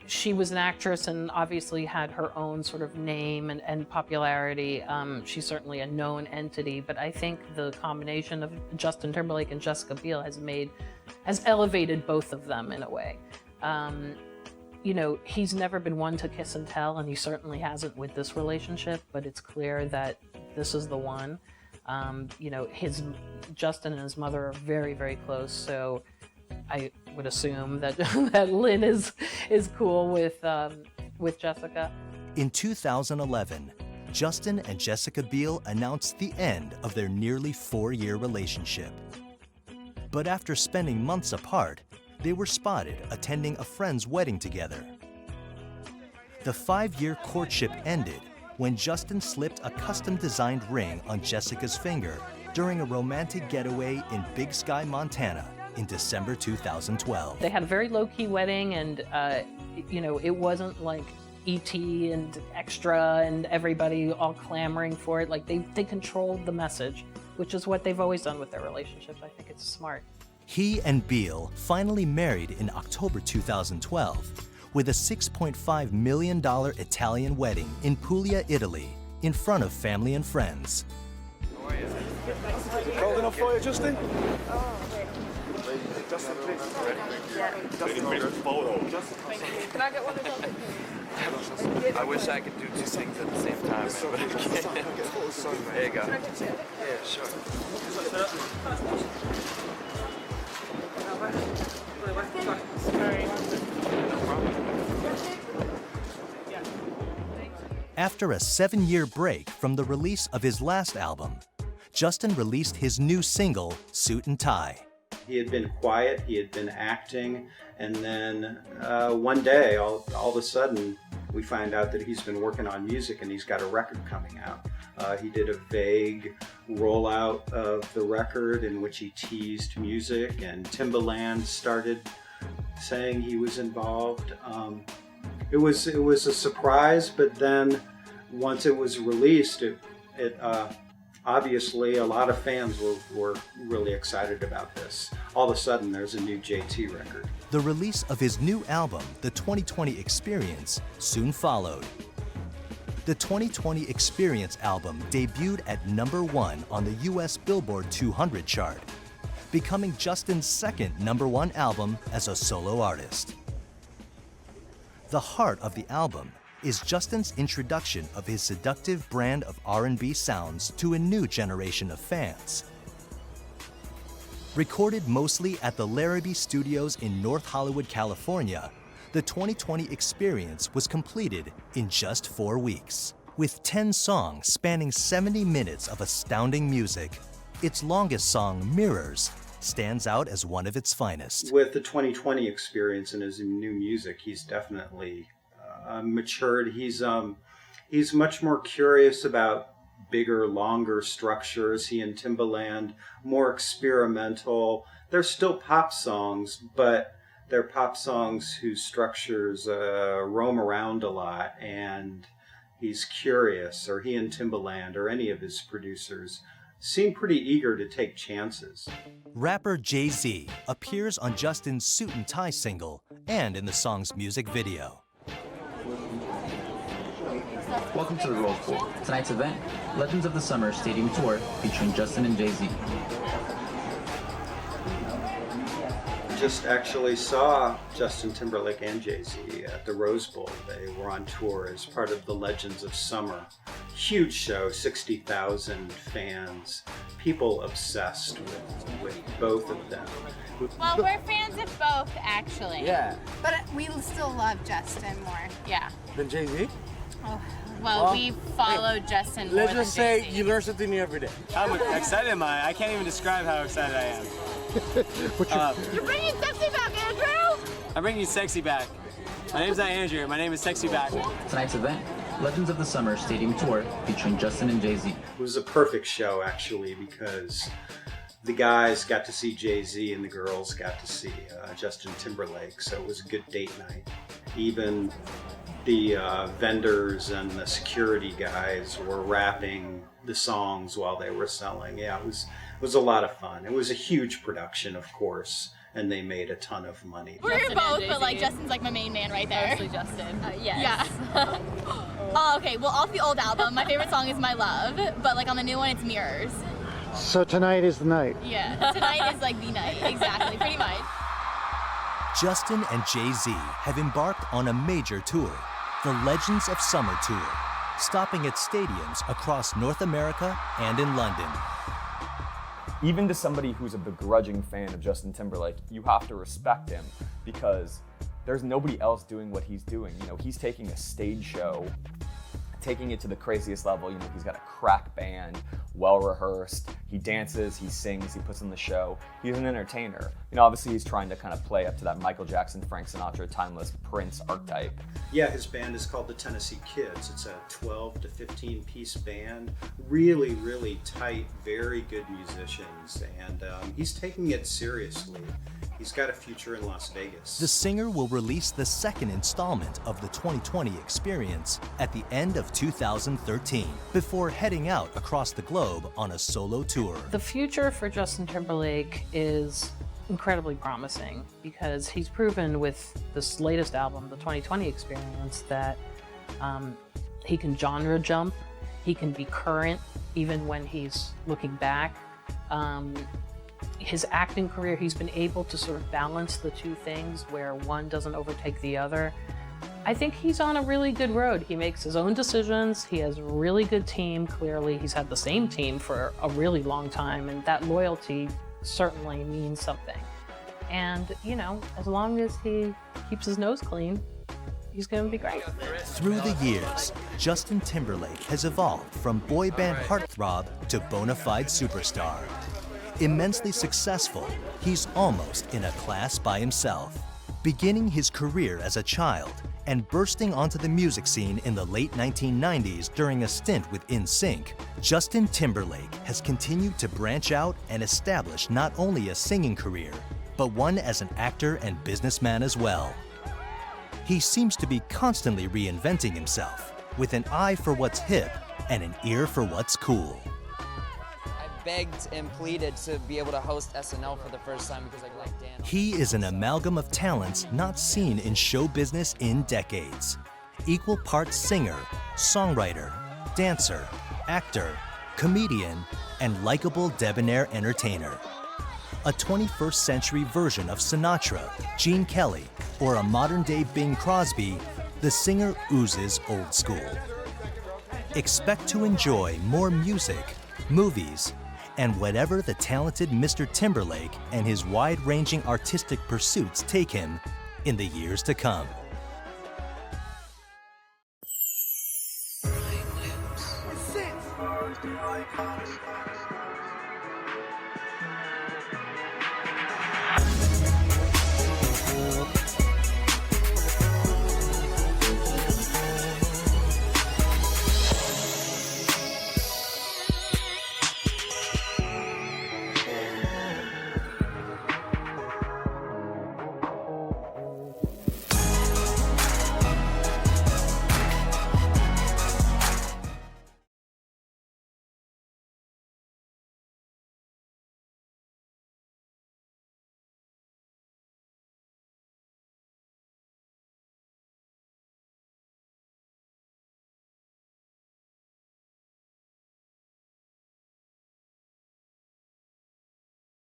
she was an actress and obviously had her own sort of name and popularity. She's certainly a known entity, but I think the combination of Justin Timberlake and Jessica Biel has elevated both of them in a way. He's never been one to kiss and tell, and he certainly hasn't with this relationship, but it's clear that this is the one. You know, Justin and his mother are very, very close, so I would assume that that Lynn is cool with Jessica. In 2011, Justin and Jessica Biel announced the end of their nearly 4-year relationship. But after spending months apart, they were spotted attending a friend's wedding together. The 5-year courtship ended when Justin slipped a custom-designed ring on Jessica's finger during a romantic getaway in Big Sky, Montana in December 2012. They had a very low-key wedding, and you know, it wasn't like E.T. and Extra and everybody all clamoring for it. Like, they controlled the message, which is what they've always done with their relationships. I think it's smart. He and Biel finally married in October 2012 with a $6.5 million Italian wedding in Puglia, Italy, in front of family and friends. Cold enough for you, Justin? Justin, please. Justin, photo. Can I get one of those? I wish I could do 2 things at the same time, but I can't. There you go. Yeah, sure. After a 7-year break from the release of his last album, Justin released his new single, Suit and Tie. He had been quiet, he had been acting, and then one day, all of a sudden, we find out that he's been working on music and he's got a record coming out. He did a vague rollout of the record in which he teased music, and Timberlake started saying he was involved. It was a surprise, but then once it was released, it obviously a lot of fans were really excited about this. All of a sudden, there's a new JT record. The release of his new album, The 2020 Experience, soon followed. The 2020 Experience album debuted at #1 on the US Billboard 200 chart, becoming Justin's second #1 album as a solo artist. The heart of the album is Justin's introduction of his seductive brand of R&B sounds to a new generation of fans. Recorded mostly at the Larrabee Studios in North Hollywood, California, the 2020 Experience was completed in just 4 weeks. With 10 songs spanning 70 minutes of astounding music, its longest song, Mirrors, stands out as one of its finest. With the 2020 Experience and his new music, he's definitely matured. He's much more curious about bigger, longer structures. He and Timberlake, more experimental. They're still pop songs, but they're pop songs whose structures roam around a lot, and he's curious, or he and Timberlake, or any of his producers, seem pretty eager to take chances. Rapper Jay-Z appears on Justin's Suit and Tie single and in the song's music video. Welcome to the Rose Bowl. Tonight's event, Legends of the Summer Stadium Tour featuring Justin and Jay-Z. Just actually saw Justin Timberlake and Jay-Z at the Rose Bowl. They were on tour as part of the Legends of Summer. Huge show, 60,000 fans, people obsessed with both of them. Well, we're fans of both, actually. Yeah. But we still love Justin more. Yeah. Than Jay-Z? Oh, well, we follow Justin more Let's than just say Jay-Z. you learn something new every day. How excited am I? I can't even describe how excited I am. You're bringing sexy back, Andrew! I'm bringing sexy back. My name's not Andrew. My name is Sexy Back. Tonight's event, Legends of the Summer Stadium Tour featuring Justin and Jay-Z. It was a perfect show, actually, because the guys got to see Jay-Z and the girls got to see Justin Timberlake, so it was a good date night. Even the vendors and the security guys were rapping the songs while they were selling. Yeah, it was a lot of fun. It was a huge production, of course, and they made a ton of money. We're here both, but like Justin's like my main man right there. Mostly Justin. Yes. Yeah. Oh, okay. Well, off the old album, my favorite song is My Love, but like on the new one, it's Mirrors. So tonight is the night. Yeah, tonight is like the night. Exactly, pretty much. Justin and Jay-Z have embarked on a major tour, the Legends of Summer Tour, stopping at stadiums across North America and in London. Even to somebody who's a begrudging fan of Justin Timberlake, you have to respect him because there's nobody else doing what he's doing. You know, he's taking a stage show, taking it to the craziest level. You know, he's got a crack band, well-rehearsed, he dances, he sings, he puts on the show. He's an entertainer. You know, obviously he's trying to kind of play up to that Michael Jackson, Frank Sinatra, timeless Prince archetype. Yeah, his band is called the Tennessee Kids. It's a 12 to 15 piece band. Really, really tight, very good musicians, and he's taking it seriously. He's got a future in Las Vegas. The singer will release the second installment of the 2020 experience at the end of 2013, before heading out across the globe on a solo tour. The future for Justin Timberlake is incredibly promising because he's proven with this latest album, the 2020 experience, that he can genre jump, he can be current even when he's looking back. His acting career, he's been able to sort of balance the two things where one doesn't overtake the other. I think he's on a really good road. He makes his own decisions. He has a really good team. Clearly, he's had the same team for a really long time, and that loyalty certainly means something. And, you know, as long as he keeps his nose clean, he's going to be great. Through the years, Justin Timberlake has evolved from boy band heartthrob to bona fide superstar. Immensely successful, he's almost in a class by himself. Beginning his career as a child and bursting onto the music scene in the late 1990s during a stint with NSYNC, Justin Timberlake has continued to branch out and establish not only a singing career, but one as an actor and businessman as well. He seems to be constantly reinventing himself, with an eye for what's hip and an ear for what's cool. Begged and pleaded to be able to host SNL for the first time because I like Dan. He is an amalgam of talents not seen in show business in decades. Equal parts singer, songwriter, dancer, actor, comedian, and likable debonair entertainer. A 21st century version of Sinatra, Gene Kelly, or a modern-day Bing Crosby, the singer oozes old school. Expect to enjoy more music, movies, and whatever the talented Mr. Timberlake and his wide-ranging artistic pursuits take him in the years to come. That's it.